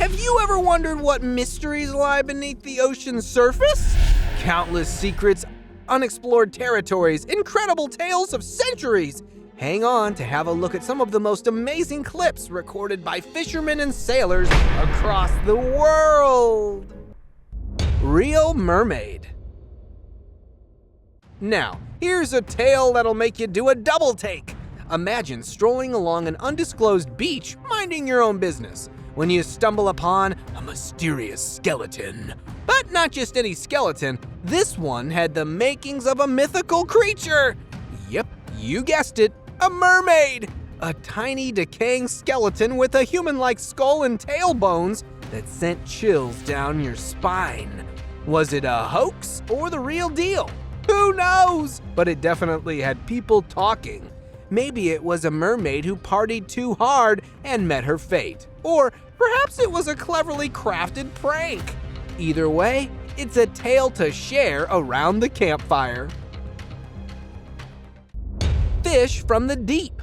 Have you ever wondered what mysteries lie beneath the ocean's surface? Countless secrets, unexplored territories, incredible tales of centuries. Hang on to have a look at some of the most amazing clips recorded by fishermen and sailors across the world. Real mermaid. Now, here's a tale that'll make you do a double take. Imagine strolling along an undisclosed beach, minding your own business, when you stumble upon a mysterious skeleton. But not just any skeleton, this one had the makings of a mythical creature. Yep, you guessed it, a mermaid. A tiny decaying skeleton with a human-like skull and tailbones that sent chills down your spine. Was it a hoax or the real deal? Who knows? But it definitely had people talking. Maybe it was a mermaid who partied too hard and met her fate. Or perhaps it was a cleverly crafted prank. Either way, it's a tale to share around the campfire. Fish from the deep.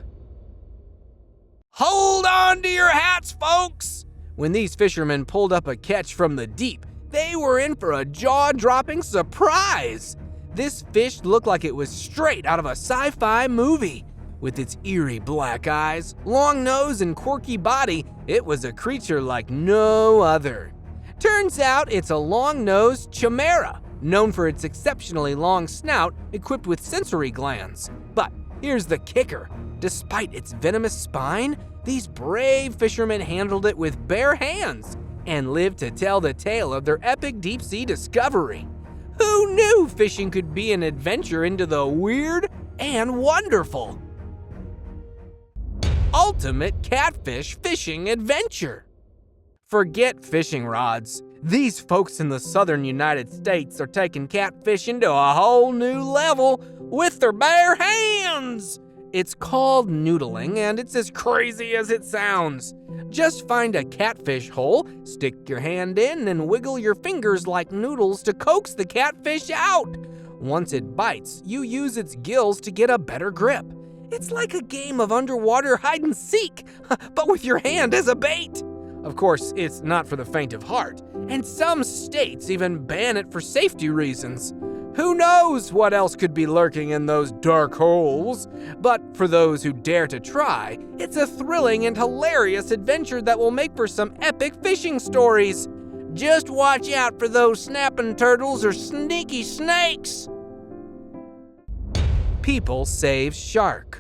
Hold on to your hats, folks! When these fishermen pulled up a catch from the deep, they were in for a jaw-dropping surprise. This fish looked like it was straight out of a sci-fi movie. With its eerie black eyes, long nose, and quirky body, it was a creature like no other. Turns out it's a long-nosed chimera, known for its exceptionally long snout equipped with sensory glands. But here's the kicker. Despite its venomous spine, these brave fishermen handled it with bare hands and lived to tell the tale of their epic deep-sea discovery. Who knew fishing could be an adventure into the weird and wonderful? Ultimate catfish fishing adventure. Forget fishing rods. These folks in the southern United States are taking catfish into a whole new level with their bare hands. It's called noodling, and it's as crazy as it sounds. Just find a catfish hole, stick your hand in, and wiggle your fingers like noodles to coax the catfish out. Once it bites, you use its gills to get a better grip. It's like a game of underwater hide and seek, but with your hand as a bait. Of course, it's not for the faint of heart, and some states even ban it for safety reasons. Who knows what else could be lurking in those dark holes? But for those who dare to try, it's a thrilling and hilarious adventure that will make for some epic fishing stories. Just watch out for those snapping turtles or sneaky snakes. People save shark.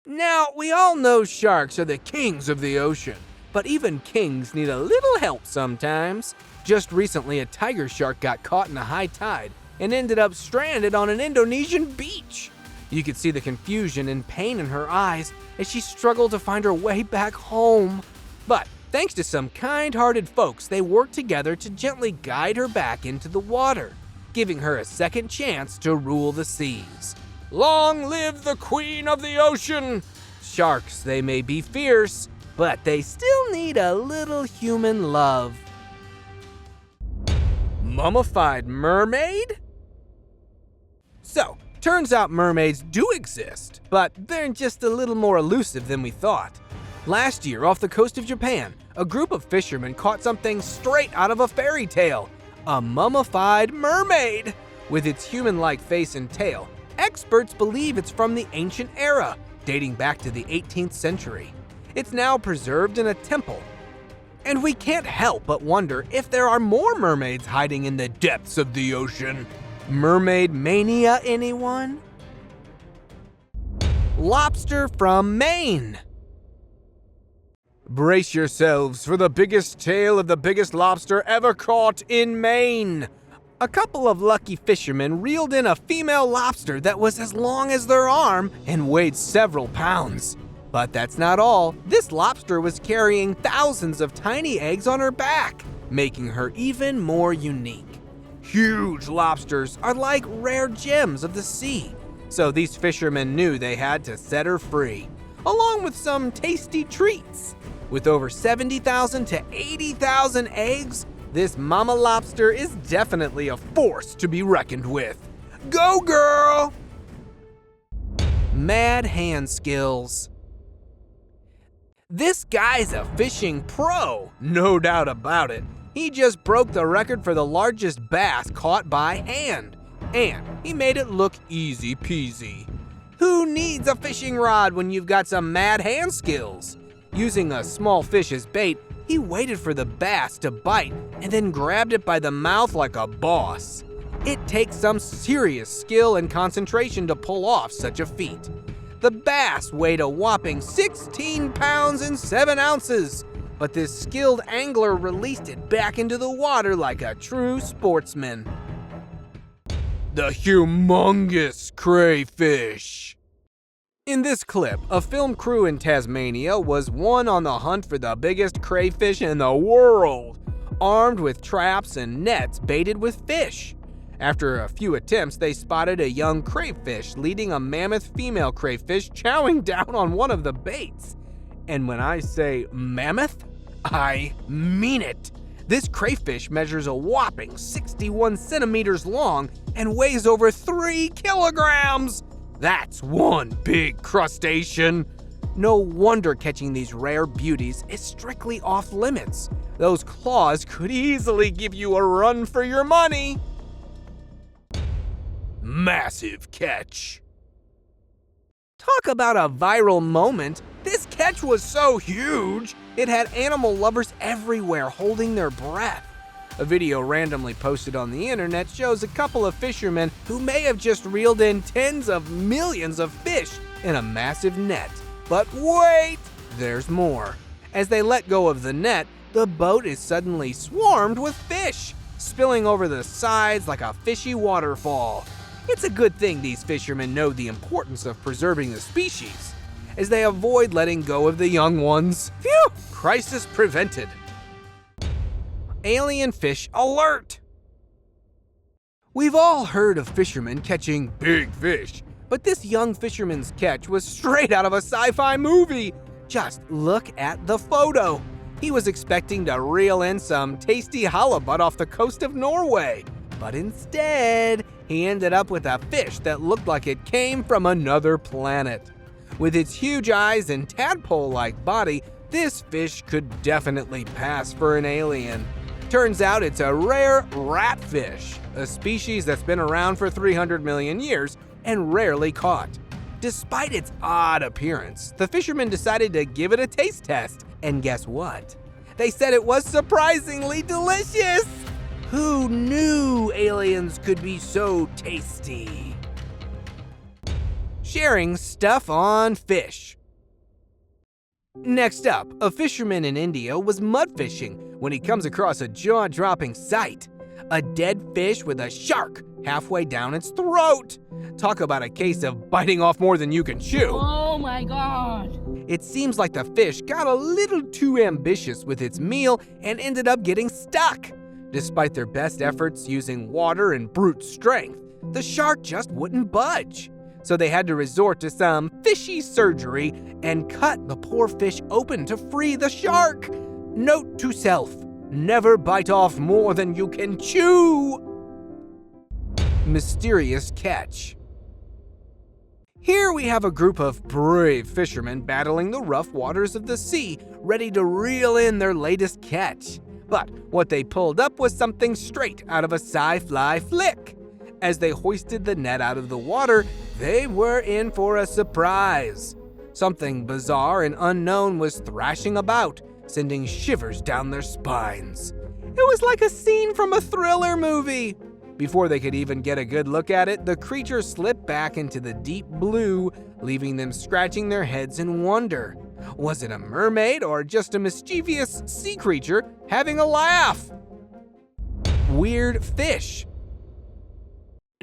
Now, we all know sharks are the kings of the ocean, but even kings need a little help sometimes. Just recently, a tiger shark got caught in a high tide and ended up stranded on an Indonesian beach. You could see the confusion and pain in her eyes as she struggled to find her way back home. But thanks to some kind-hearted folks, they worked together to gently guide her back into the water, giving her a second chance to rule the seas. Long live the queen of the ocean! Sharks, they may be fierce, but they still need a little human love. Mummified mermaid? So, turns out mermaids do exist, but they're just a little more elusive than we thought. Last year, off the coast of Japan, a group of fishermen caught something straight out of a fairy tale, a mummified mermaid. With its human-like face and tail, experts believe it's from the ancient era, dating back to the 18th century. It's now preserved in a temple. And we can't help but wonder if there are more mermaids hiding in the depths of the ocean. Mermaid mania, anyone? Lobster from Maine. Brace yourselves for the biggest tale of the biggest lobster ever caught in Maine. A couple of lucky fishermen reeled in a female lobster that was as long as their arm and weighed several pounds. But that's not all. This lobster was carrying thousands of tiny eggs on her back, making her even more unique. Huge lobsters are like rare gems of the sea, so these fishermen knew they had to set her free, along with some tasty treats. With over 70,000 to 80,000 eggs, this mama lobster is definitely a force to be reckoned with. Go, girl! Mad hand skills. This guy's a fishing pro, no doubt about it. He just broke the record for the largest bass caught by hand, and he made it look easy peasy. Who needs a fishing rod when you've got some mad hand skills? Using a small fish as bait, he waited for the bass to bite and then grabbed it by the mouth like a boss. It takes some serious skill and concentration to pull off such a feat. The bass weighed a whopping 16 pounds and 7 ounces, but this skilled angler released it back into the water like a true sportsman. The humongous crayfish. In this clip, a film crew in Tasmania was on the hunt for the biggest crayfish in the world, armed with traps and nets baited with fish. After a few attempts, they spotted a young crayfish leading a mammoth female crayfish chowing down on one of the baits. And when I say mammoth, I mean it. This crayfish measures a whopping 61 centimeters long and weighs over 3 kilograms. That's one big crustacean. No wonder catching these rare beauties is strictly off limits. Those claws could easily give you a run for your money. Massive catch. Talk about a viral moment. This catch was so huge, it had animal lovers everywhere holding their breath. A video randomly posted on the internet shows a couple of fishermen who may have just reeled in tens of millions of fish in a massive net. But wait, there's more. As they let go of the net, the boat is suddenly swarmed with fish, spilling over the sides like a fishy waterfall. It's a good thing these fishermen know the importance of preserving the species, as they avoid letting go of the young ones. Phew! Crisis prevented. Alien fish alert! We've all heard of fishermen catching big fish, but this young fisherman's catch was straight out of a sci-fi movie. Just look at the photo. He was expecting to reel in some tasty halibut off the coast of Norway, but instead, he ended up with a fish that looked like it came from another planet. With its huge eyes and tadpole-like body, this fish could definitely pass for an alien. Turns out it's a rare ratfish, a species that's been around for 300 million years and rarely caught. Despite its odd appearance, the fishermen decided to give it a taste test, and guess what? They said it was surprisingly delicious! Who knew aliens could be so tasty? Sharing stuff on fish. Next up, a fisherman in India was mud fishing when he comes across a jaw-dropping sight. A dead fish with a shark halfway down its throat. Talk about a case of biting off more than you can chew. Oh my God. It seems like the fish got a little too ambitious with its meal and ended up getting stuck. Despite their best efforts using water and brute strength, the shark just wouldn't budge. So they had to resort to some fishy surgery and cut the poor fish open to free the shark. Note to self, never bite off more than you can chew. Mysterious catch. Here we have a group of brave fishermen battling the rough waters of the sea, ready to reel in their latest catch. But what they pulled up was something straight out of a sci-fi flick. As they hoisted the net out of the water, they were in for a surprise. Something bizarre and unknown was thrashing about, sending shivers down their spines. It was like a scene from a thriller movie. Before they could even get a good look at it, the creature slipped back into the deep blue, leaving them scratching their heads in wonder. Was it a mermaid or just a mischievous sea creature having a laugh? Weird fish.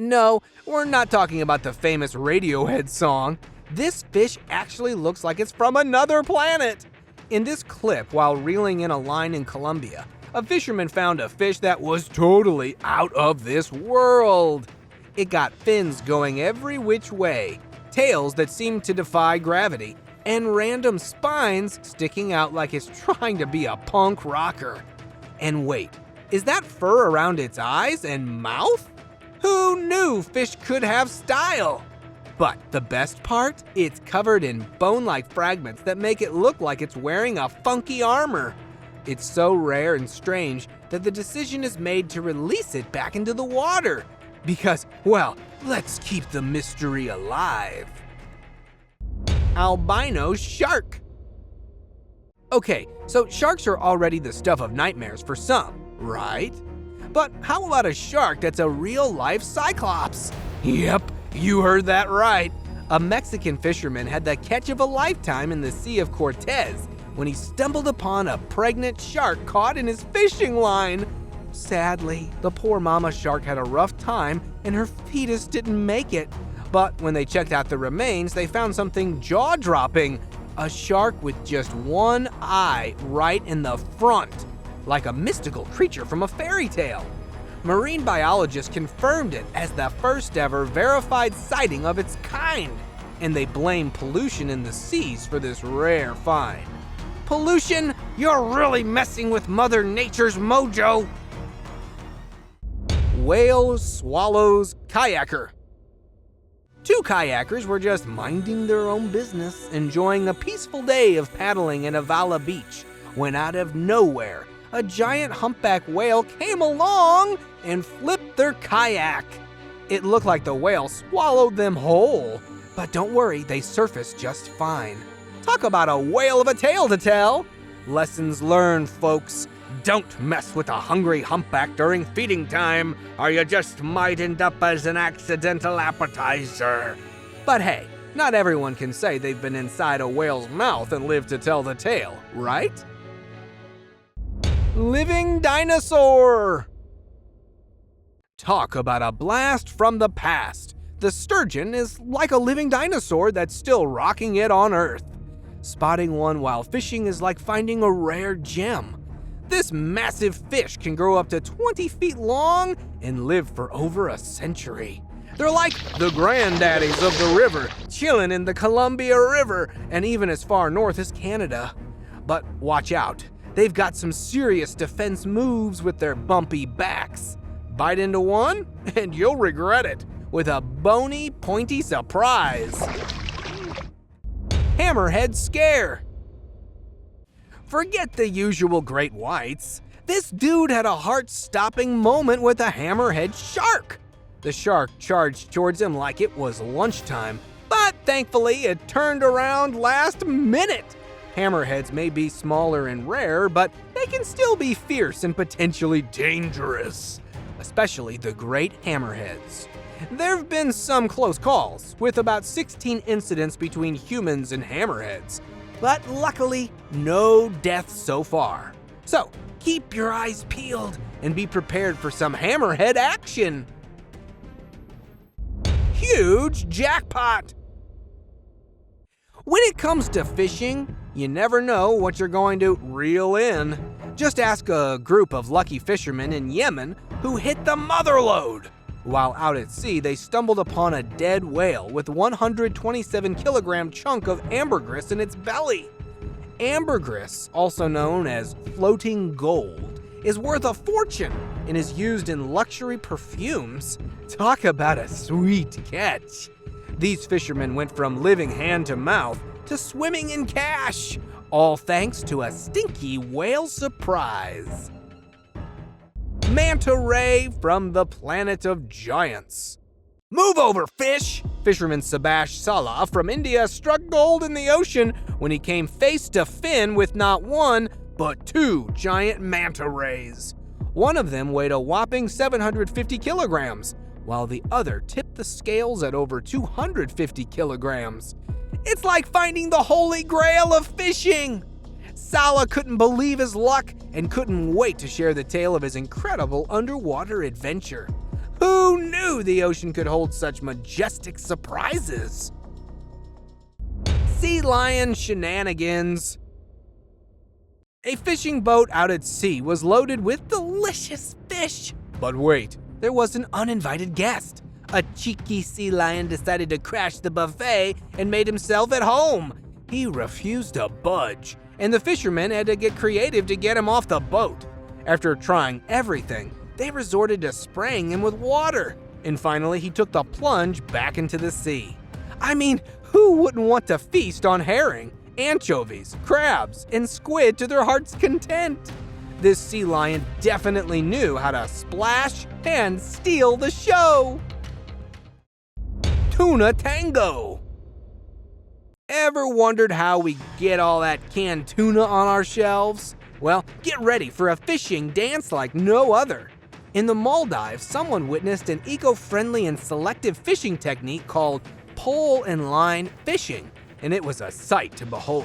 No, we're not talking about the famous Radiohead song. This fish actually looks like it's from another planet. In this clip, while reeling in a line in Colombia, a fisherman found a fish that was totally out of this world. It got fins going every which way, tails that seemed to defy gravity, and random spines sticking out like it's trying to be a punk rocker. And wait, is that fur around its eyes and mouth? Who knew fish could have style? But the best part? It's covered in bone-like fragments that make it look like it's wearing a funky armor. It's so rare and strange that the decision is made to release it back into the water. Because, well, let's keep the mystery alive. Albino shark. Okay, so sharks are already the stuff of nightmares for some, right? But how about a shark that's a real-life cyclops? Yep, you heard that right. A Mexican fisherman had the catch of a lifetime in the Sea of Cortez when he stumbled upon a pregnant shark caught in his fishing line. Sadly, the poor mama shark had a rough time and her fetus didn't make it. But when they checked out the remains, they found something jaw-dropping. A shark with just one eye right in the front, like a mystical creature from a fairy tale. Marine biologists confirmed it as the first ever verified sighting of its kind, and they blame pollution in the seas for this rare find. Pollution? You're really messing with Mother Nature's mojo! Whale swallows kayaker. Two kayakers were just minding their own business, enjoying a peaceful day of paddling in Avala Beach, when out of nowhere, a giant humpback whale came along and flipped their kayak. It looked like the whale swallowed them whole, but don't worry, they surfaced just fine. Talk about a whale of a tale to tell. Lessons learned, folks. Don't mess with a hungry humpback during feeding time, or you just might end up as an accidental appetizer. But hey, not everyone can say they've been inside a whale's mouth and lived to tell the tale, right? Living dinosaur! Talk about a blast from the past. The sturgeon is like a living dinosaur that's still rocking it on Earth. Spotting one while fishing is like finding a rare gem. This massive fish can grow up to 20 feet long and live for over a century. They're like the granddaddies of the river, chilling in the Columbia River and even as far north as Canada. But watch out, they've got some serious defense moves with their bumpy backs. Bite into one and you'll regret it, with a bony, pointy surprise. Hammerhead scare. Forget the usual great whites. This dude had a heart-stopping moment with a hammerhead shark. The shark charged towards him like it was lunchtime, but thankfully it turned around last minute. Hammerheads may be smaller and rare, but they can still be fierce and potentially dangerous, especially the great hammerheads. There have been some close calls, with about 16 incidents between humans and hammerheads. But luckily, no deaths so far. So, keep your eyes peeled and be prepared for some hammerhead action. Huge jackpot! When it comes to fishing, you never know what you're going to reel in. Just ask a group of lucky fishermen in Yemen who hit the motherlode. While out at sea, they stumbled upon a dead whale with 127 kilogram chunk of ambergris in its belly. Ambergris, also known as floating gold, is worth a fortune and is used in luxury perfumes. Talk about a sweet catch. These fishermen went from living hand to mouth to swimming in cash, all thanks to a stinky whale surprise. Manta ray from the planet of giants. Move over, fish! Fisherman Sabash Salah from India struck gold in the ocean when he came face to fin with not one, but two giant manta rays. One of them weighed a whopping 750 kilograms, while the other tipped the scales at over 250 kilograms. It's like finding the holy grail of fishing! Salah couldn't believe his luck and couldn't wait to share the tale of his incredible underwater adventure. Who knew the ocean could hold such majestic surprises? Sea lion shenanigans. A fishing boat out at sea was loaded with delicious fish. But wait, there was an uninvited guest. A cheeky sea lion decided to crash the buffet and made himself at home. He refused to budge, and the fishermen had to get creative to get him off the boat. After trying everything, they resorted to spraying him with water, and finally he took the plunge back into the sea. I mean, who wouldn't want to feast on herring, anchovies, crabs, and squid to their heart's content? This sea lion definitely knew how to splash and steal the show. Tuna Tango. Ever wondered how we get all that canned tuna on our shelves? Well, get ready for a fishing dance like no other. In the Maldives, someone witnessed an eco-friendly and selective fishing technique called pole and line fishing, and it was a sight to behold.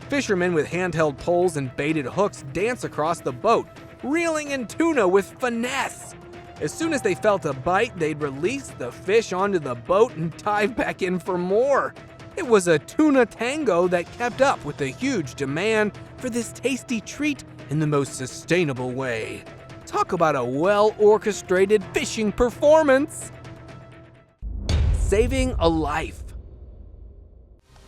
Fishermen with handheld poles and baited hooks dance across the boat, reeling in tuna with finesse. As soon as they felt a bite, they'd release the fish onto the boat and dive back in for more. It was a tuna tango that kept up with the huge demand for this tasty treat in the most sustainable way. Talk about a well-orchestrated fishing performance. Saving a life.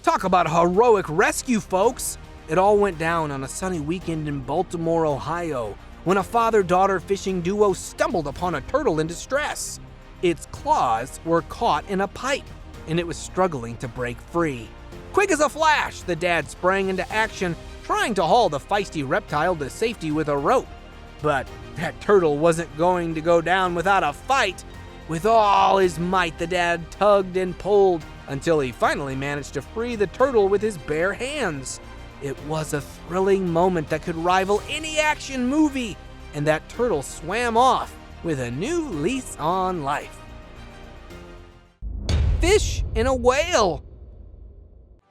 Talk about heroic rescue, folks. It all went down on a sunny weekend in Baltimore, Ohio, when a father-daughter fishing duo stumbled upon a turtle in distress. Its claws were caught in a pipe, and it was struggling to break free. Quick as a flash, the dad sprang into action, trying to haul the feisty reptile to safety with a rope. But that turtle wasn't going to go down without a fight. With all his might, the dad tugged and pulled until he finally managed to free the turtle with his bare hands. It was a thrilling moment that could rival any action movie, and that turtle swam off with a new lease on life. Fish in a whale.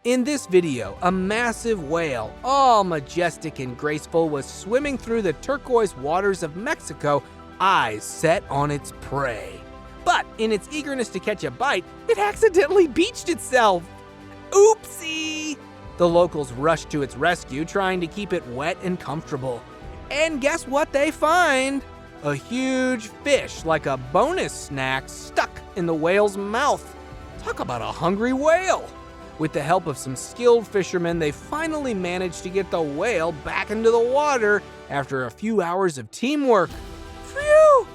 In this video, a massive whale, all majestic and graceful, was swimming through the turquoise waters of Mexico, eyes set on its prey. But in its eagerness to catch a bite, it accidentally beached itself. Oopsie! The locals rushed to its rescue, trying to keep it wet and comfortable. And guess what they find? A huge fish, like a bonus snack, stuck in the whale's mouth. Talk about a hungry whale. With the help of some skilled fishermen, they finally managed to get the whale back into the water after a few hours of teamwork. Phew!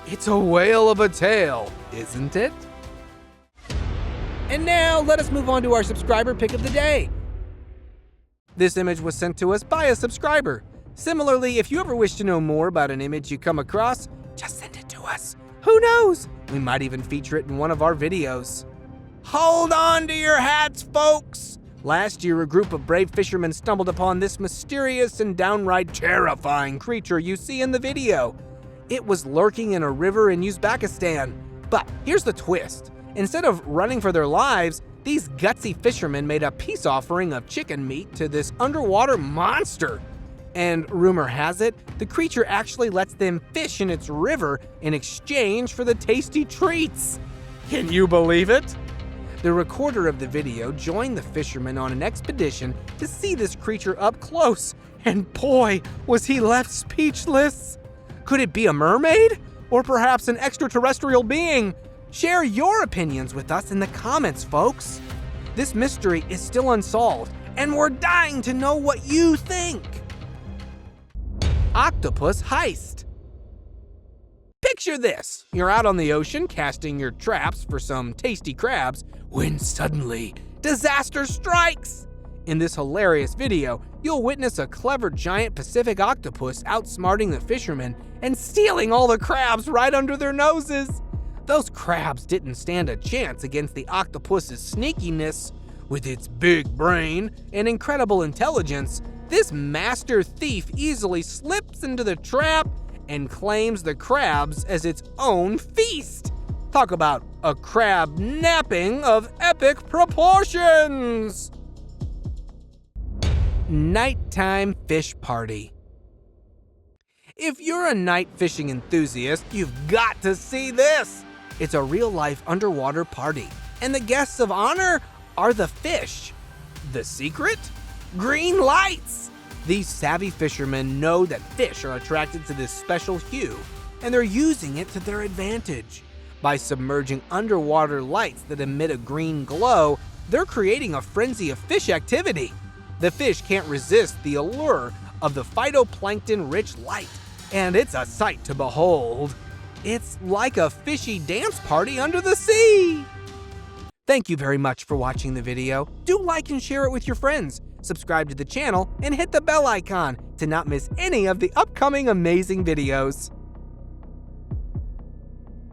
It's a whale of a tale, isn't it? And now, let us move on to our subscriber pick of the day. This image was sent to us by a subscriber. Similarly, if you ever wish to know more about an image you come across, just send it to us. Who knows? We might even feature it in one of our videos. Hold on to your hats, folks! Last year, a group of brave fishermen stumbled upon this mysterious and downright terrifying creature you see in the video. It was lurking in a river in Uzbekistan. But here's the twist. Instead of running for their lives, these gutsy fishermen made a peace offering of chicken meat to this underwater monster. And rumor has it, the creature actually lets them fish in its river in exchange for the tasty treats. Can you believe it? The recorder of the video joined the fishermen on an expedition to see this creature up close, and boy, was he left speechless. Could it be a mermaid? Or perhaps an extraterrestrial being? Share your opinions with us in the comments, folks. This mystery is still unsolved, and we're dying to know what you think. Octopus heist. Picture this. You're out on the ocean casting your traps for some tasty crabs when suddenly disaster strikes. In this hilarious video, you'll witness a clever giant Pacific octopus outsmarting the fishermen and stealing all the crabs right under their noses. Those crabs didn't stand a chance against the octopus's sneakiness. With its big brain and incredible intelligence, this master thief easily slips into the trap and claims the crabs as its own feast. Talk about a crab napping of epic proportions! Nighttime fish party. If you're a night fishing enthusiast, you've got to see this. It's a real-life underwater party, and the guests of honor are the fish. The secret? Green lights! These savvy fishermen know that fish are attracted to this special hue, and they're using it to their advantage. By submerging underwater lights that emit a green glow, they're creating a frenzy of fish activity. The fish can't resist the allure of the phytoplankton-rich light, and it's a sight to behold. It's like a fishy dance party under the sea. Thank you very much for watching the video. Do like and share it with your friends. Subscribe to the channel and hit the bell icon to not miss any of the upcoming amazing videos.